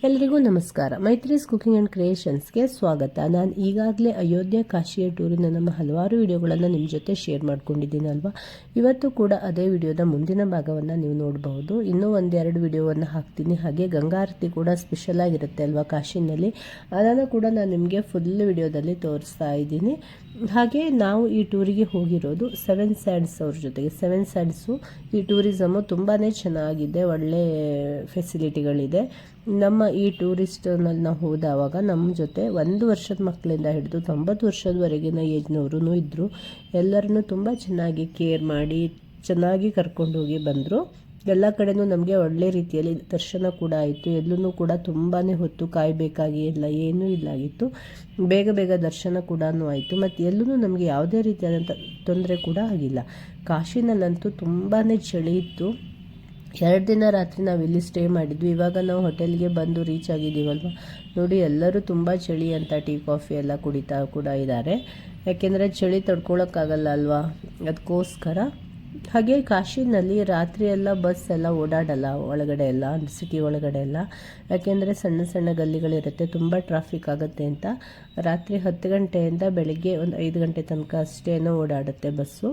ಎಲ್ರಿಗೂ ನಮಸ್ಕಾರ. Maitri's cooking and ಕ್ರಿಯೇಷನ್ಸ್ಗೆ ಸ್ವಾಗತ. ನಾನು ಈಗಾಗಲೇ ಅಯೋಧ್ಯೆ ಕಾಶಿಯ ಟೂರಿನ ನಮ್ಮ ಹಲವಾರು ವಿಡಿಯೋಗಳನ್ನು ನಿಮ್ಮ ಜೊತೆ ಶೇರ್ ಮಾಡ್ಕೊಂಡಿದ್ದೀನಿ ಅಲ್ವಾ. ಇವತ್ತು ಕೂಡ ಅದೇ ವಿಡಿಯೋದ ಮುಂದಿನ ಭಾಗವನ್ನು ನೀವು ನೋಡಬಹುದು. ಇನ್ನೂ ಒಂದೆರಡು ವಿಡಿಯೋವನ್ನು ಹಾಕ್ತೀನಿ. ಹಾಗೆ ಗಂಗಾ ಆರತಿ ಕೂಡ ಸ್ಪೆಷಲ್ ಆಗಿರುತ್ತೆ ಅಲ್ವಾ ಕಾಶಿನಲ್ಲಿ, ಅದನ್ನು ಕೂಡ ನಾನು ನಿಮಗೆ ಫುಲ್ ವಿಡಿಯೋದಲ್ಲಿ ತೋರಿಸ್ತಾ ಇದ್ದೀನಿ. ಹಾಗೆ ನಾವು ಈ ಟೂರಿಗೆ ಹೋಗಿರೋದು 7 ಸ್ಯಾಡ್ಸ್ ಅವ್ರ ಜೊತೆಗೆ. 7 ಸ್ಯಾಡ್ಸು ಈ ಟೂರಿಸಮು ತುಂಬಾ ಚೆನ್ನಾಗಿದೆ, ಒಳ್ಳೆ ಫೆಸಿಲಿಟಿಗಳಿದೆ. ನಮ್ಮ ಈ ಟೂರಿಸ್ಟ್ನಲ್ಲಿ ನಾವು ಹೋದವಾಗ ನಮ್ಮ ಜೊತೆ 1 ವರ್ಷದ ಮಕ್ಕಳಿಂದ ಹಿಡಿದು 90 ವರ್ಷದವರೆಗಿನ ಏಜ್ನವರು ಇದ್ದರು. ಎಲ್ಲರನ್ನೂ ತುಂಬ ಚೆನ್ನಾಗಿ ಕೇರ್ ಮಾಡಿ ಚೆನ್ನಾಗಿ ಕರ್ಕೊಂಡೋಗಿ ಬಂದರು. ಎಲ್ಲ ಕಡೆಯೂ ನಮಗೆ ಒಳ್ಳೆ ರೀತಿಯಲ್ಲಿ ದರ್ಶನ ಕೂಡ ಆಯಿತು. ಎಲ್ಲೂ ಕೂಡ ತುಂಬಾ ಹೊತ್ತು ಕಾಯಬೇಕಾಗಿ ಇಲ್ಲ, ಏನೂ ಇಲ್ಲಾಗಿತ್ತು. ಬೇಗ ಬೇಗ ದರ್ಶನ ಕೂಡ ಆಯಿತು. ಮತ್ತು ಎಲ್ಲೂ ನಮಗೆ ಯಾವುದೇ ರೀತಿಯಾದಂಥ ತೊಂದರೆ ಕೂಡ ಆಗಿಲ್ಲ. ಕಾಶಿನಲ್ಲಂತೂ ತುಂಬಾ ಚಳಿ ಇತ್ತು. 2 ದಿನ ರಾತ್ರಿ ನಾವು ಇಲ್ಲಿ ಸ್ಟೇ ಮಾಡಿದ್ವಿ. ಇವಾಗ ನಾವು ಹೋಟೆಲ್ಗೆ ಬಂದು ರೀಚ್ ಆಗಿದ್ದೀವಲ್ವ. ನೋಡಿ, ಎಲ್ಲರೂ ತುಂಬ ಚಳಿ ಅಂತ ಟೀ ಕಾಫಿ ಎಲ್ಲ ಕುಡಿತಾ ಕೂಡ ಇದ್ದಾರೆ. ಯಾಕೆಂದರೆ ಚಳಿ ತಡ್ಕೊಳಕ್ಕಾಗಲ್ಲ ಅಲ್ವಾ, ಅದಕ್ಕೋಸ್ಕರ. ಹಾಗೆ ಕಾಶಿನಲ್ಲಿ ರಾತ್ರಿ ಎಲ್ಲ ಬಸ್ ಎಲ್ಲ ಓಡಾಡಲ್ಲ ಒಳಗಡೆ ಎಲ್ಲ, ಸಿಟಿ ಒಳಗಡೆ ಎಲ್ಲ. ಯಾಕೆಂದರೆ ಸಣ್ಣ ಸಣ್ಣ ಗಲ್ಲಿಗಳಿರುತ್ತೆ, ತುಂಬ ಟ್ರಾಫಿಕ್ ಆಗುತ್ತೆ ಅಂತ. ರಾತ್ರಿ 10 ಗಂಟೆಯಿಂದ ಬೆಳಗ್ಗೆ ಒಂದು 5 ಗಂಟೆ ತನಕ ಅಷ್ಟೇನೋ ಓಡಾಡುತ್ತೆ ಬಸ್ಸು.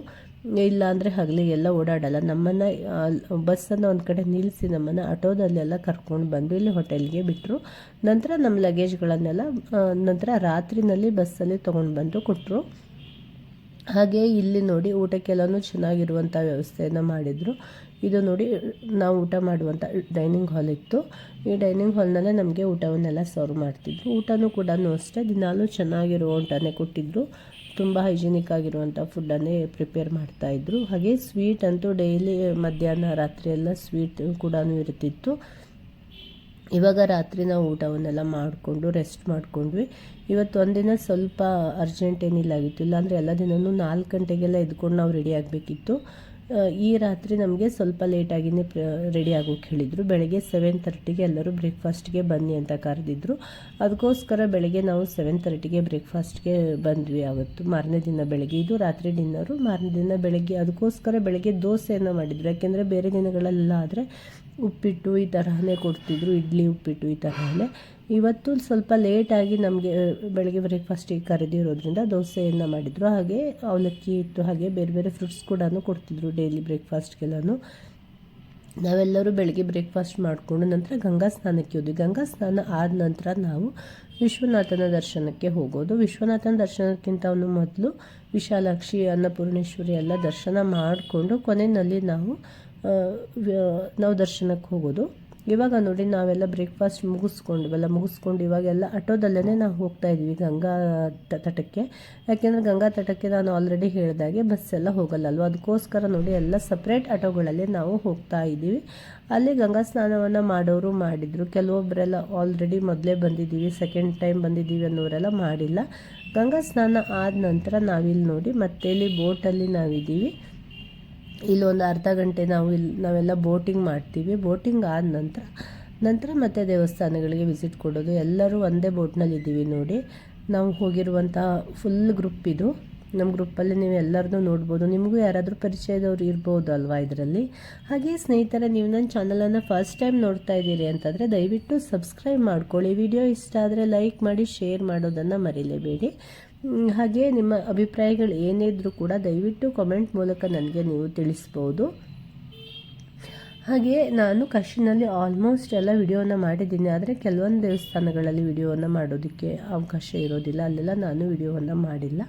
ಇಲ್ಲ ಅಂದರೆ ಹಗಲಿಗೆಲ್ಲ ಓಡಾಡಲ್ಲ. ನಮ್ಮನ್ನು ಬಸ್ಸನ್ನು ಒಂದು ಕಡೆ ನಿಲ್ಲಿಸಿ ನಮ್ಮನ್ನು ಆಟೋದಲ್ಲೆಲ್ಲ ಕರ್ಕೊಂಡು ಬಂದು ಇಲ್ಲಿ ಹೋಟೆಲ್ಗೆ ಬಿಟ್ಟರು. ನಂತರ ನಮ್ಮ ಲಗೇಜ್ಗಳನ್ನೆಲ್ಲ ನಂತರ ರಾತ್ರಿನಲ್ಲಿ ಬಸ್ಸಲ್ಲಿ ತೊಗೊಂಡು ಬಂದು ಕೊಟ್ಟರು. ಹಾಗೆ ಇಲ್ಲಿ ನೋಡಿ, ಊಟಕ್ಕೆಲ್ಲನೂ ಚೆನ್ನಾಗಿರುವಂಥ ವ್ಯವಸ್ಥೆಯನ್ನು ಮಾಡಿದರು. ಇದು ನೋಡಿ, ನಾವು ಊಟ ಮಾಡುವಂಥ ಡೈನಿಂಗ್ ಹಾಲ್ ಇತ್ತು. ಈ ಡೈನಿಂಗ್ ಹಾಲ್ನಲ್ಲೇ ನಮಗೆ ಊಟವನ್ನೆಲ್ಲ ಸರ್ವ್ ಮಾಡ್ತಿದ್ರು. ಊಟನೂ ಕೂಡ ಅಷ್ಟೇ ದಿನಾಲೂ ಚೆನ್ನಾಗಿರೋ ಊಟನೇ ಕೊಟ್ಟಿದ್ದರು. ತುಂಬ ಹೈಜಿನಿಕ್ ಆಗಿರುವಂಥ ಫುಡ್ಡನ್ನೇ ಪ್ರಿಪೇರ್ ಮಾಡ್ತಾಯಿದ್ರು. ಹಾಗೆ ಸ್ವೀಟ್ ಅಂತೂ ಡೈಲಿ ಮಧ್ಯಾಹ್ನ ರಾತ್ರಿ ಎಲ್ಲ ಸ್ವೀಟ್ ಕೂಡ ಇರ್ತಿತ್ತು. ಇವಾಗ ರಾತ್ರಿ ನಾವು ಊಟವನ್ನೆಲ್ಲ ಮಾಡಿಕೊಂಡು ರೆಸ್ಟ್ ಮಾಡ್ಕೊಂಡ್ವಿ. ಇವತ್ತು ಒಂದಿನ ಸ್ವಲ್ಪ ಅರ್ಜೆಂಟ್ ಏನಿಲ್ಲಾಗಿತ್ತು, ಇಲ್ಲಾಂದರೆ ಎಲ್ಲ ದಿನವೂ 4 ಗಂಟೆಗೆಲ್ಲ ಎದ್ಕೊಂಡು ನಾವು ರೆಡಿ ಆಗಬೇಕಿತ್ತು. ಈ ರಾತ್ರಿ ನಮಗೆ ಸ್ವಲ್ಪ ಲೇಟಾಗಿಯೇ ರೆಡಿ ಆಗೋಕ್ಕೆ ಹೇಳಿದರು. ಬೆಳಗ್ಗೆ 7:30ಗೆ ಎಲ್ಲರೂ ಬ್ರೇಕ್ಫಾಸ್ಟ್ಗೆ ಬನ್ನಿ ಅಂತ ಕರೆದಿದ್ರು. ಅದಕ್ಕೋಸ್ಕರ ಬೆಳಗ್ಗೆ ನಾವು 7:30ಗೆ ಬ್ರೇಕ್ಫಾಸ್ಟ್ಗೆ ಬಂದ್ವಿ. ಆವತ್ತು ಮಾರನೇ ದಿನ ಬೆಳಗ್ಗೆ, ಇದು ರಾತ್ರಿ ಡಿನ್ನರು. ಮಾರನೇ ದಿನ ಬೆಳಗ್ಗೆ ಅದಕ್ಕೋಸ್ಕರ ಬೆಳಗ್ಗೆ ದೋಸೆಯನ್ನು ಮಾಡಿದ್ರು. ಯಾಕೆಂದರೆ ಬೇರೆ ದಿನಗಳೆಲ್ಲ ಆದರೆ ಉಪ್ಪಿಟ್ಟು ಈ ತರಹನೇ ಕೊಡ್ತಿದ್ರು, ಇಡ್ಲಿ ಉಪ್ಪಿಟ್ಟು ಈ ತರಹನೇ. ಇವತ್ತು ಸ್ವಲ್ಪ ಲೇಟಾಗಿ ನಮಗೆ ಬೆಳಗ್ಗೆ ಬ್ರೇಕ್ಫಾಸ್ಟಿಗೆ ಕರೆದಿರೋದ್ರಿಂದ ದೋಸೆಯನ್ನು ಮಾಡಿದರು. ಹಾಗೆ ಅವಲಕ್ಕಿ ಇತ್ತು, ಹಾಗೆ ಬೇರೆ ಬೇರೆ ಫ್ರೂಟ್ಸ್ ಕೂಡ ಕೊಡ್ತಿದ್ರು ಡೈಲಿ ಬ್ರೇಕ್ಫಾಸ್ಟ್ಗೆಲ್ಲನೂ. ನಾವೆಲ್ಲರೂ ಬೆಳಗ್ಗೆ ಬ್ರೇಕ್ಫಾಸ್ಟ್ ಮಾಡಿಕೊಂಡು ನಂತರ ಗಂಗಾ ಸ್ನಾನಕ್ಕೆ ಹೋದ್ವಿ. ಗಂಗಾ ಸ್ನಾನ ಆದ ನಂತರ ನಾವು ವಿಶ್ವನಾಥನ ದರ್ಶನಕ್ಕೆ ಹೋಗೋದು. ವಿಶ್ವನಾಥನ ದರ್ಶನಕ್ಕಿಂತ ಮೊದಲು ವಿಶಾಲಾಕ್ಷಿ, ಅನ್ನಪೂರ್ಣೇಶ್ವರಿ ಎಲ್ಲ ದರ್ಶನ ಮಾಡಿಕೊಂಡು ಕೊನೆಯಲ್ಲಿ ನಾವು ದರ್ಶನಕ್ಕೆ ಹೋಗೋದು. ಇವಾಗ ನೋಡಿ, ನಾವೆಲ್ಲ ಬ್ರೇಕ್ಫಾಸ್ಟ್ ಮುಗಿಸ್ಕೊಂಡು ಇವಾಗೆಲ್ಲ ಆಟೋದಲ್ಲೇ ನಾವು ಹೋಗ್ತಾ ಇದ್ವಿ ಗಂಗಾ ತಟಕ್ಕೆ. ಯಾಕೆಂದರೆ ಗಂಗಾ ತಟಕ್ಕೆ ನಾನು ಆಲ್ರೆಡಿ ಹೇಳಿದಾಗೆ ಬಸ್ಸೆಲ್ಲ ಹೋಗಲ್ಲಲ್ವ, ಅದಕ್ಕೋಸ್ಕರ ನೋಡಿ ಎಲ್ಲ ಸಪ್ರೇಟ್ ಆಟೋಗಳಲ್ಲಿ ನಾವು ಹೋಗ್ತಾ ಇದ್ದೀವಿ. ಅಲ್ಲಿ ಗಂಗಾ ಸ್ನಾನವನ್ನು ಮಾಡೋರು ಮಾಡಿದರು, ಕೆಲವೊಬ್ಬರೆಲ್ಲ ಆಲ್ರೆಡಿ ಮೊದಲೇ ಬಂದಿದ್ದೀವಿ, ಸೆಕೆಂಡ್ ಟೈಮ್ ಬಂದಿದ್ದೀವಿ ಅನ್ನೋರೆಲ್ಲ ಮಾಡಿಲ್ಲ. ಗಂಗಾ ಸ್ನಾನ ಆದ ನಂತರ ನಾವಿಲ್ಲಿ ನೋಡಿ ಮತ್ತೆ ಇಲ್ಲಿ ಬೋಟಲ್ಲಿ ನಾವಿದ್ದೀವಿ. ಇಲ್ಲೊಂದು ಅರ್ಧ ಗಂಟೆ ನಾವೆಲ್ಲ ಬೋಟಿಂಗ್ ಮಾಡ್ತೀವಿ. ಬೋಟಿಂಗ್ ಆದ ನಂತರ ಮತ್ತೆ ದೇವಸ್ಥಾನಗಳಿಗೆ ವಿಸಿಟ್ ಕೊಡೋದು. ಎಲ್ಲರೂ ಒಂದೇ ಬೋಟ್ನಲ್ಲಿ ಇದ್ದೀವಿ ನೋಡಿ. ನಾವು ಹೋಗಿರುವಂಥ ಫುಲ್ ಗ್ರೂಪ್ ಇದು. ನಮ್ಮ ಗ್ರೂಪಲ್ಲಿ ನೀವು ಎಲ್ಲರನ್ನೂ ನೋಡ್ಬೋದು. ನಿಮಗೂ ಯಾರಾದರೂ ಪರಿಚಯದವ್ರು ಇರ್ಬೋದು ಅಲ್ವಾ ಇದರಲ್ಲಿ. ಹಾಗೆ ಸ್ನೇಹಿತರೆ, ನೀವು ನನ್ನ ಚಾನಲನ್ನು ಫಸ್ಟ್ ಟೈಮ್ ನೋಡ್ತಾ ಇದ್ದೀರಿ ಅಂತಂದರೆ ದಯವಿಟ್ಟು ಸಬ್ಸ್ಕ್ರೈಬ್ ಮಾಡ್ಕೊಳ್ಳಿ. ವಿಡಿಯೋ ಇಷ್ಟ ಆದರೆ ಲೈಕ್ ಮಾಡಿ, ಶೇರ್ ಮಾಡೋದನ್ನು ಮರೀಲೇಬೇಡಿ. ಹಾಗೆ ನಿಮ್ಮ ಅಭಿಪ್ರಾಯಗಳು ಏನಿದ್ರೂ ಕೂಡ ದಯವಿಟ್ಟು ಕಮೆಂಟ್ ಮೂಲಕ ನನಗೆ ನೀವು ತಿಳಿಸ್ಬೋದು. ಹಾಗೆ ನಾನು ಕಾಶಿನಲ್ಲಿ ಆಲ್ಮೋಸ್ಟ್ ಎಲ್ಲ ವಿಡಿಯೋವನ್ನು ಮಾಡಿದ್ದೀನಿ, ಆದರೆ ಕೆಲವೊಂದು ದೇವಸ್ಥಾನಗಳಲ್ಲಿ ವಿಡಿಯೋವನ್ನು ಮಾಡೋದಕ್ಕೆ ಅವಕಾಶ ಇರೋದಿಲ್ಲ, ಅಲ್ಲೆಲ್ಲ ನಾನು ವಿಡಿಯೋವನ್ನು ಮಾಡಿಲ್ಲ.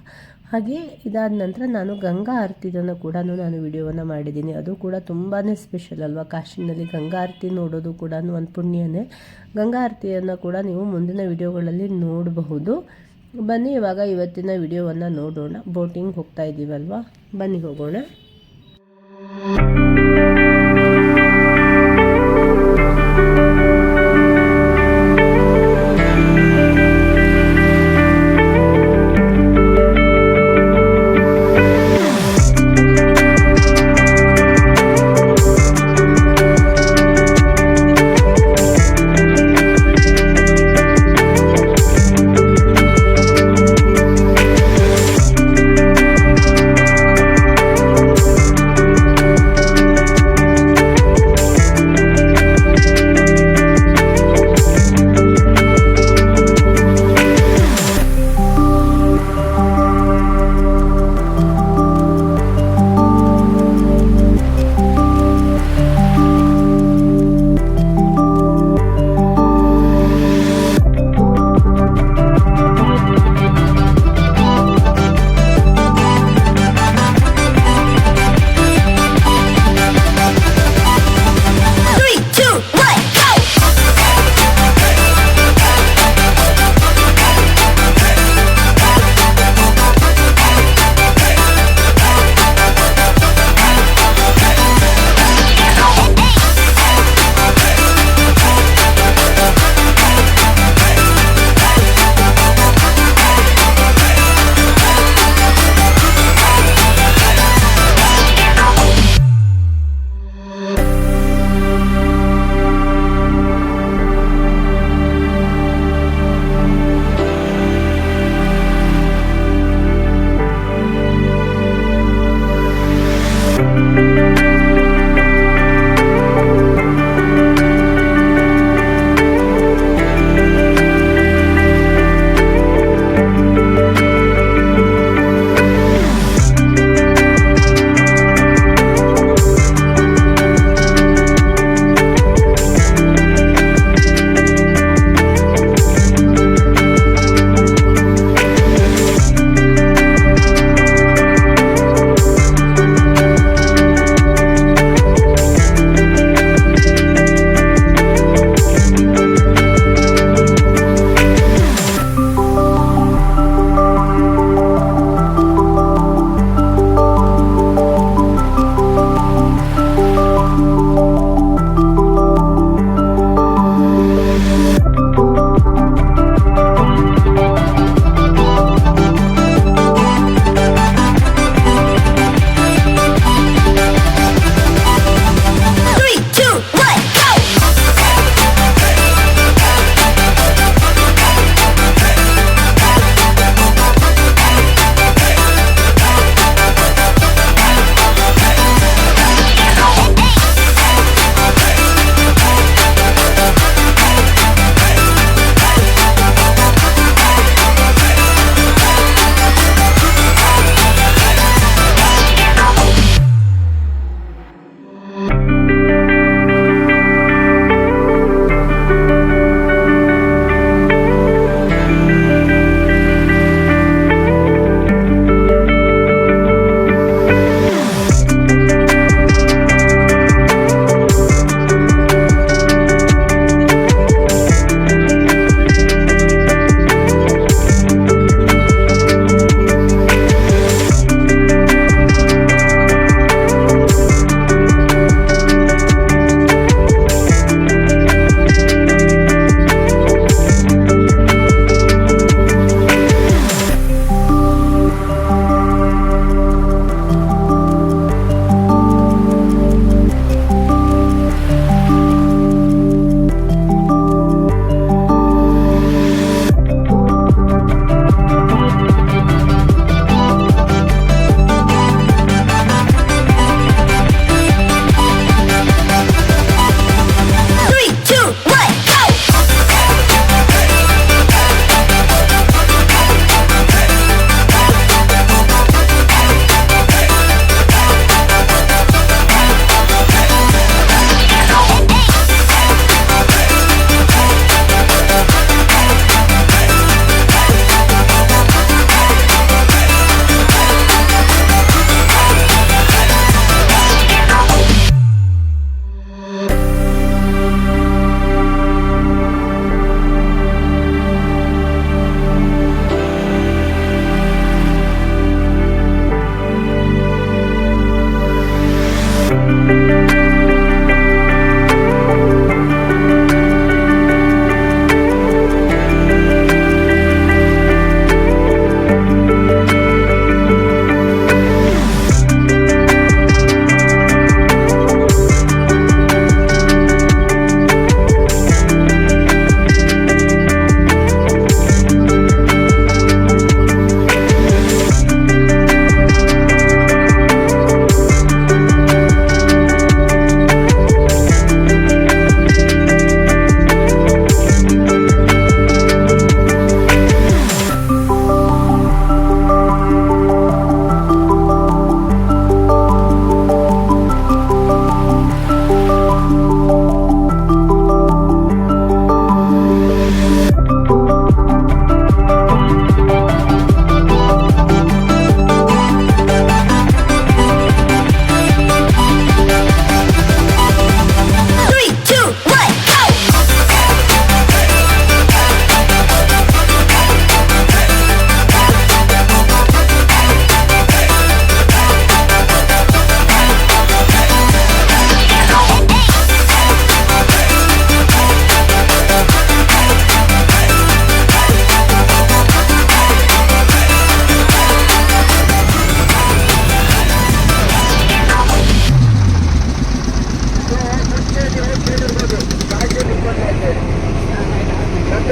ಹಾಗೆ ಇದಾದ ನಂತರ ನಾನು ಗಂಗಾ ಆರತಿಯನ್ನು ಕೂಡ ನಾನು ವಿಡಿಯೋವನ್ನು ಮಾಡಿದ್ದೀನಿ. ಅದು ಕೂಡ ತುಂಬಾ ಸ್ಪೆಷಲ್ ಅಲ್ವಾ. ಕಾಶಿನಲ್ಲಿ ಗಂಗಾ ಆರತಿ ನೋಡೋದು ಕೂಡ ಒಂದು ಪುಣ್ಯನೇ. ಗಂಗಾ ಆರತಿಯನ್ನು ಕೂಡ ನೀವು ಮುಂದಿನ ವಿಡಿಯೋಗಳಲ್ಲಿ ನೋಡಬಹುದು. ಬನ್ನಿ ಇವಾಗ ಇವತ್ತಿನ ವಿಡಿಯೋವನ್ನು ನೋಡೋಣ. ಬೋಟಿಂಗ್ ಹೋಗ್ತಾ ಇದ್ದೀವಲ್ವಾ, ಬನ್ನಿ ಹೋಗೋಣ.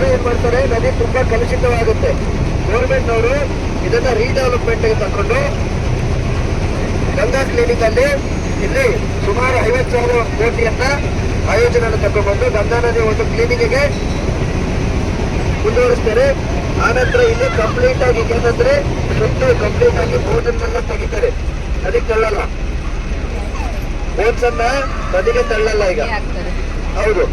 ನಂತರ ಏನ್ ಮಾಡ್ತಾರೆ, ನದಿ ತುಂಬಾ ಕಲುಷಿತವಾಗುತ್ತೆ. ಗೌರ್ಮೆಂಟ್ನವರು ಇದನ್ನ ರೀಡೆವಲಪ್ಮೆಂಟ್ ಗೆ ತಕೊಂಡು ಗಂಗಾ ಕ್ಲಿನಿಕ್ ಅಲ್ಲಿ ಇಲ್ಲಿ ಸುಮಾರು 50,000 ಕೋಟಿಯನ್ನ ಆಯೋಜನೆ ತಗೊಂಡ್ಬಂದು ಗಂಗಾ ನದಿ ಒಂದು ಕ್ಲಿನಿಕ್ಗೆ ಮುಂದುವರಿಸ್ತಾರೆ. ಆನಂತರ ಇಲ್ಲಿ ಕಂಪ್ಲೀಟ್ ಆಗಿ ಏನಂದ್ರೆ ಸುತ್ತು ಕಂಪ್ಲೀಟ್ ಆಗಿ ಬೋರ್ಡನ್ನೆಲ್ಲ ತೆಗಿತಾರೆ, ನದಿಗೆ ತಳ್ಳಲ್ಲ. ಬೋಟ್ಸ್ ಅನ್ನ ನದಿಗೆ ತಳ್ಳಲ್ಲ ಈಗ. ಹೌದು.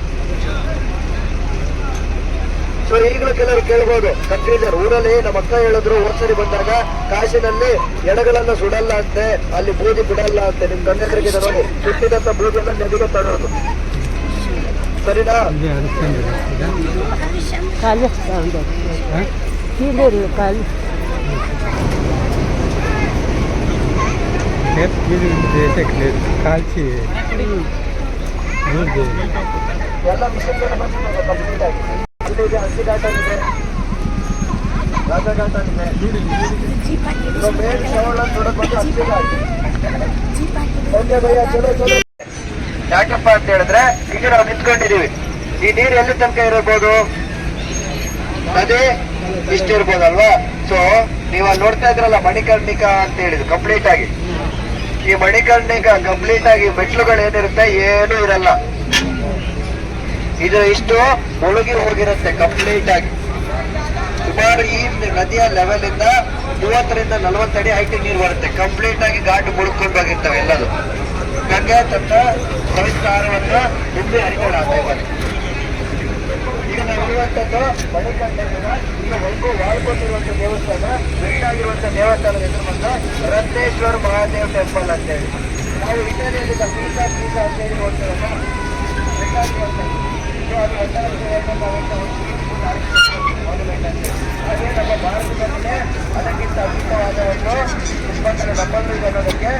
ಸೊ ಈಗಲೂ ಕೆಲವರು ಕೇಳ್ಬೋದು, ಕನ್ಫ್ಯೂಸರ್ ಊರಲ್ಲಿ ನಮ್ಮ ಅಕ್ಕ ಹೇಳಿದ್ರು ಹೋದ್ಸರಿ ಬಂದಾಗ ಕಾಶಿನಲ್ಲಿ ಎಡಗಳನ್ನ ಸುಡಲ್ಲ ಅಂತೆ, ಅಲ್ಲಿ ಬೂದಿ ಬಿಡಲ್ಲ ಅಂತೆ. ನಿಮ್ ಗಂಡರಿಗೆ ನೋಡಿ ಸುಟ್ಟಿದಂತ ಬೂದಿಯನ್ನ ನದಿಗೆ ತಳ್ಳೋದು, ಸರಿನಾ? ಎಲ್ಲ ಮಿಷನ್ ಕಂಪ್ಲೀಟ್ ಆಗಿ ಅಲ್ಲಿಗೆ ಹಸಿ ಘಾಟ ಇದೆ, ರಾಜ ಘಾಟ ಇದೆ. ಮೇನ್ ಶ್ರವಣ ನೋಡಕ್ ಬಂದು ಹಸಿ ಘಾಟ. ಓಕೆ ಭಯ್ಯ, ಚಲೋ ಚಲೋ. ಯಾಕಪ್ಪ ಅಂತ ಹೇಳಿದ್ರೆ ಈಗ ನಾವು ನಿಂತ್ಕೊಂಡಿದೀವಿ, ಈ ನೀರು ಎಲ್ಲಿ ತನಕ ಇರಬಹುದು? ನದಿ ಇಷ್ಟಿರ್ಬೋದಲ್ವಾ? ಸೊ ನೀವು ಅಲ್ಲಿ ನೋಡ್ತಾ ಇದ್ರಲ್ಲ ಮಣಿಕರ್ಣಿಕಾ ಅಂತ ಹೇಳಿದ್ರು ಕಂಪ್ಲೀಟ್ ಆಗಿ. ಈ ಮಣಿಕರ್ಣಿಕಾ ಕಂಪ್ಲೀಟ್ ಆಗಿ ಮೆಟ್ಲುಗಳು ಏನಿರುತ್ತೆ ಏನೂ ಇರಲ್ಲ, ಇದು ಇಷ್ಟು ಮುಳುಗಿ ಹೋಗಿರುತ್ತೆ ಕಂಪ್ಲೀಟ್ ಆಗಿ. ಸುಮಾರು ಈ ನದಿಯ ಲೆವೆಲ್ ಇಂದ 30 ರಿಂದ 40 ಅಡಿ ಹೈಟ್ ನೀರು ಬರುತ್ತೆ. ಕಂಪ್ಲೀಟ್ ಆಗಿ ಘಾಟ್ ಮುಳುಕೊಂಡು ಹೋಗಿರ್ತವೆ ಎಲ್ಲದು. ಗಂಗೆ ತನ್ನ ಸಂಸ್ಕಾರವನ್ನು ತುಂಬಿ ಹರಿತಾಳೆ. ಈಗ ನಾವು ಇರುವಂತದ್ದು ಮಣಿಕರ್ಣಿಕಾ. ಈಗ ವಾಳ್ಕೊಂಡಿರುವಂತ ದೇವಸ್ಥಾನ, ಬೆಟ್ಟಾಗಿರುವಂತ ದೇವಸ್ಥಾನದ ಹೆಸರು ಬಂದು ರತ್ನೇಶ್ವರ ಮಹಾದೇವ್ ಟೆಂಪಲ್ ಅಂತ ಹೇಳಿ. ನಾವು ಇಟಲಿಯಲ್ಲಿ ಪೀಸಾ ಅಂತ ಹೇಳಿ ನೋಡ್ತೇವಲ್ಲ, ಬೆಟ್ಟಾಗಿರುವಂತ ಹಾಗೆ ನಮ್ಮ ಭಾರತದಲ್ಲೇ ಅದಕ್ಕಿಂತ ಅಧಿಕವಾದ ಒಂದು ನಮ್ಮಲ್ಲಿ ಅನ್ನೋದಕ್ಕೆ.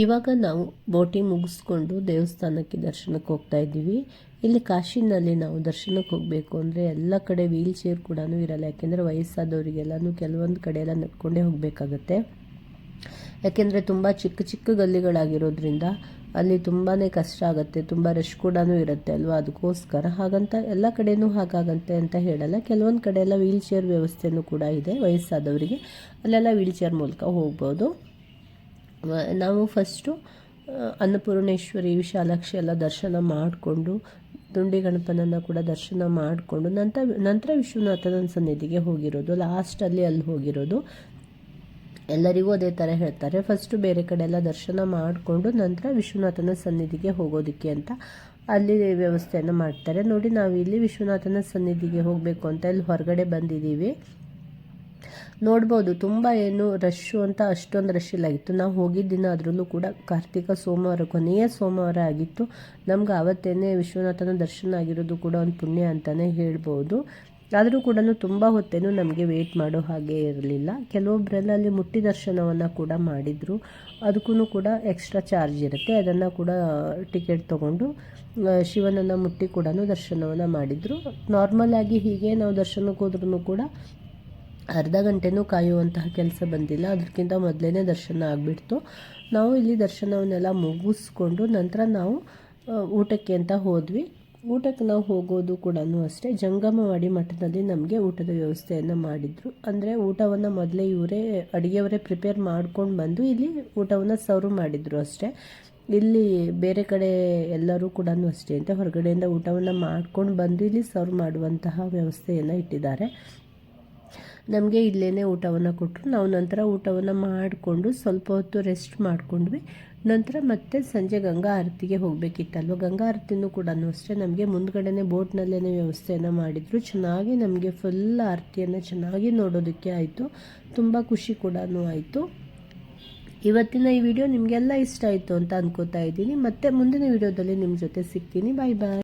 ಇವಾಗ ನಾವು ಬೋಟಿಂಗ್ ಮುಗಿಸ್ಕೊಂಡು ದೇವಸ್ಥಾನಕ್ಕೆ ದರ್ಶನಕ್ಕೆ ಹೋಗ್ತಾ ಇದ್ದೀವಿ. ಇಲ್ಲಿ ಕಾಶಿನಲ್ಲಿ ನಾವು ದರ್ಶನಕ್ಕೆ ಹೋಗಬೇಕು ಅಂದರೆ ಎಲ್ಲ ಕಡೆ ವೀಲ್ ಚೇರ್ ಕೂಡ ಇರಲ್ಲ, ಯಾಕೆಂದರೆ ವಯಸ್ಸಾದವರಿಗೆಲ್ಲನೂ ಕೆಲವೊಂದು ಕಡೆ ಎಲ್ಲ ನಡ್ಕೊಂಡೇ ಹೋಗಬೇಕಾಗತ್ತೆ. ಯಾಕೆಂದರೆ ತುಂಬ ಚಿಕ್ಕ ಚಿಕ್ಕ ಗಲ್ಲಿಗಳಾಗಿರೋದ್ರಿಂದ ಅಲ್ಲಿ ತುಂಬಾ ಕಷ್ಟ ಆಗುತ್ತೆ, ತುಂಬ ರಶ್ ಕೂಡ ಇರುತ್ತೆ ಅಲ್ವಾ. ಅದಕ್ಕೋಸ್ಕರ ಹಾಗಂತ ಎಲ್ಲ ಕಡೆಯೂ ಹಾಗಾಗಂತೆ ಅಂತ ಹೇಳಲ್ಲ, ಕೆಲವೊಂದು ಕಡೆ ಎಲ್ಲ ವೀಲ್ ಚೇರ್ ವ್ಯವಸ್ಥೆಯೂ ಕೂಡ ಇದೆ ವಯಸ್ಸಾದವರಿಗೆ, ಅಲ್ಲೆಲ್ಲ ವೀಲ್ ಚೇರ್ ಮೂಲಕ ಹೋಗ್ಬೋದು. ನಾವು ಫಸ್ಟು ಅನ್ನಪೂರ್ಣೇಶ್ವರಿ, ವಿಶಾಲಾಕ್ಷಿ ಎಲ್ಲ ದರ್ಶನ ಮಾಡಿಕೊಂಡು, ದುಂಡಿ ಗಣಪನನ್ನು ಕೂಡ ದರ್ಶನ ಮಾಡಿಕೊಂಡು ನಂತರ ವಿಶ್ವನಾಥನ ಸನ್ನಿಧಿಗೆ ಹೋಗಿರೋದು. ಲಾಸ್ಟಲ್ಲಿ ಅಲ್ಲಿ ಹೋಗಿರೋದು. ಎಲ್ಲರಿಗೂ ಅದೇ ಥರ ಹೇಳ್ತಾರೆ, ಫಸ್ಟು ಬೇರೆ ಕಡೆ ಎಲ್ಲ ದರ್ಶನ ಮಾಡಿಕೊಂಡು ನಂತರ ವಿಶ್ವನಾಥನ ಸನ್ನಿಧಿಗೆ ಹೋಗೋದಕ್ಕೆ ಅಂತ ಅಲ್ಲಿ ವ್ಯವಸ್ಥೆಯನ್ನು ಮಾಡ್ತಾರೆ. ನೋಡಿ, ನಾವು ಇಲ್ಲಿ ವಿಶ್ವನಾಥನ ಸನ್ನಿಧಿಗೆ ಹೋಗಬೇಕು ಅಂತ ಇಲ್ಲಿ ಹೊರಗಡೆ ಬಂದಿದ್ದೀವಿ. ನೋಡ್ಬೋದು ತುಂಬ ಏನು ರಶ್ಶು ಅಂತ ಅಷ್ಟೊಂದು ರಶ್ ಇಲ್ಲಾಗಿತ್ತು. ನಾವು ಹೋಗಿದ್ದ ದಿನ ಅದರಲ್ಲೂ ಕೂಡ ಕಾರ್ತಿಕ ಸೋಮವಾರ, ಕೊನೆಯ ಸೋಮವಾರ ಆಗಿತ್ತು. ನಮ್ಗೆ ಆವತ್ತೇನೆ ವಿಶ್ವನಾಥನ ದರ್ಶನ ಆಗಿರೋದು ಕೂಡ ಒಂದು ಪುಣ್ಯ ಅಂತಲೇ ಹೇಳ್ಬೋದು. ಆದರೂ ಕೂಡ ತುಂಬ ಹೊತ್ತೇನು ನಮಗೆ ವೆಯ್ಟ್ ಮಾಡೋ ಹಾಗೆ ಇರಲಿಲ್ಲ. ಕೆಲವೊಬ್ಬರೆಲ್ಲ ಅಲ್ಲಿ ಮುಟ್ಟಿ ದರ್ಶನವನ್ನು ಕೂಡ ಮಾಡಿದರು, ಅದಕ್ಕೂ ಕೂಡ ಎಕ್ಸ್ಟ್ರಾ ಚಾರ್ಜ್ ಇರುತ್ತೆ. ಅದನ್ನು ಕೂಡ ಟಿಕೆಟ್ ತೊಗೊಂಡು ಶಿವನನ್ನು ಮುಟ್ಟಿ ಕೂಡ ದರ್ಶನವನ್ನು ಮಾಡಿದರು. ನಾರ್ಮಲಾಗಿ ಹೀಗೆ ನಾವು ದರ್ಶನಕ್ಕೆ ಹೋದ್ರೂ ಕೂಡ ಅರ್ಧ ಗಂಟೆನೂ ಕಾಯುವಂತಹ ಕೆಲಸ ಬಂದಿಲ್ಲ, ಅದಕ್ಕಿಂತ ಮೊದಲೇ ದರ್ಶನ ಆಗಿಬಿಡ್ತು. ನಾವು ಇಲ್ಲಿ ದರ್ಶನವನ್ನೆಲ್ಲ ಮುಗಿಸ್ಕೊಂಡು ನಂತರ ನಾವು ಊಟಕ್ಕೆ ಅಂತ ಹೋದ್ವಿ. ಊಟಕ್ಕೆ ನಾವು ಹೋಗೋದು ಕೂಡ ಅಷ್ಟೇ ಜಂಗಮವಾಡಿ ಮಠದಲ್ಲಿ ನಮಗೆ ಊಟದ ವ್ಯವಸ್ಥೆಯನ್ನು ಮಾಡಿದರು. ಅಂದರೆ ಊಟವನ್ನು ಮೊದಲೇ ಅಡುಗೆಯವರೇ ಪ್ರಿಪೇರ್ ಮಾಡ್ಕೊಂಡು ಬಂದು ಇಲ್ಲಿ ಊಟವನ್ನು ಸರ್ವ್ ಮಾಡಿದರು ಅಷ್ಟೇ. ಇಲ್ಲಿ ಬೇರೆ ಕಡೆ ಎಲ್ಲರೂ ಕೂಡ ಅಷ್ಟೇ ಅಂತ ಹೊರಗಡೆಯಿಂದ ಊಟವನ್ನು ಮಾಡ್ಕೊಂಡು ಬಂದು ಇಲ್ಲಿ ಸರ್ವ್ ಮಾಡುವಂತಹ ವ್ಯವಸ್ಥೆಯನ್ನು ಇಟ್ಟಿದ್ದಾರೆ. ನಮಗೆ ಇಲ್ಲೇ ಊಟವನ್ನು ಕೊಟ್ಟರು. ನಾವು ನಂತರ ಊಟವನ್ನು ಮಾಡಿಕೊಂಡು ಸ್ವಲ್ಪ ಹೊತ್ತು ರೆಸ್ಟ್ ಮಾಡಿಕೊಂಡ್ವಿ. ನಂತರ ಮತ್ತೆ ಸಂಜೆ ಗಂಗಾ ಆರತಿಗೆ ಹೋಗಬೇಕಿತ್ತಲ್ವ, ಗಂಗಾ ಆರತಿನೂ ಕೂಡ ಅಷ್ಟೇ ನಮಗೆ ಮುಂದ್ಗಡೆನೇ ಬೋಟ್ನಲ್ಲೇ ವ್ಯವಸ್ಥೆಯನ್ನು ಮಾಡಿದರು. ಚೆನ್ನಾಗಿ ನಮಗೆ ಫುಲ್ ಆರತಿಯನ್ನು ಚೆನ್ನಾಗಿ ನೋಡೋದಕ್ಕೆ ಆಯಿತು, ತುಂಬ ಖುಷಿ ಕೂಡ ಆಯಿತು. ಇವತ್ತಿನ ಈ ವಿಡಿಯೋ ನಿಮಗೆಲ್ಲ ಇಷ್ಟ ಆಯಿತು ಅಂತ ಅಂದ್ಕೋತಾ ಇದ್ದೀನಿ. ಮತ್ತೆ ಮುಂದಿನ ವಿಡಿಯೋದಲ್ಲಿ ನಿಮ್ಮ ಜೊತೆ ಸಿಗ್ತೀನಿ. ಬಾಯ್ ಬಾಯ್.